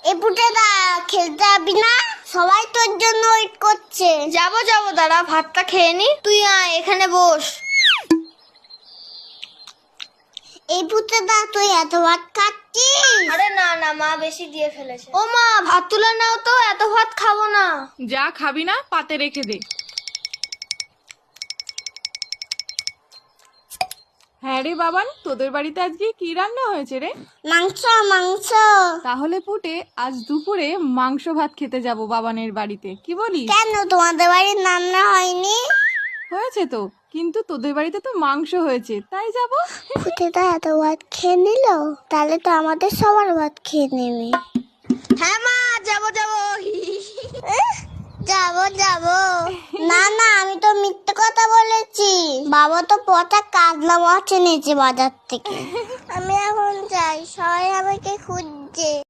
এই পুটেদা খেলতে যাবি না? সবাই তোর জন্য ওয়েট করছে। যাবো দাঁড়া, ভাতটা খেয়ে নি। তুই আয়, এখানে বস। এই পুটেদা তুই এত ভাত খাচ্ছিস? আরে না মা বেশি দিয়ে ফেলেছে। ও মা, ভাত তুলে নাও তো, এত ভাত খাবো না। যা খাবি না পাতে রেখে দে। হ্যাঁ রে বাবান, তোদের বাড়িতে আজকে কি রান্না হয়েছে রে? মাংস মাংস। তাহলে পুটে আজ দুপুরে মাংস ভাত খেতে যাব বাবানের বাড়িতে, কি বলিস? কেন তোমাদের বাড়ির রান্না হয়নি? হয়েছে তো, কিন্তু তোদের বাড়িতে তো মাংস হয়েছে, তাই যাব। পুটেদা এত ভাত খেয়ে নিল, তাহলে তো আমাদের সবার ভাত খেয়ে নেবে। হ্যাঁ মা, যাবো যাবো না আমি তো মিথ্যে কথা বলেছি। বাবা তো পচা কাতলা মাছ এনেছে বাজার থেকে। আমি এখন যাই, সবাই আমাকে খুঁজছে।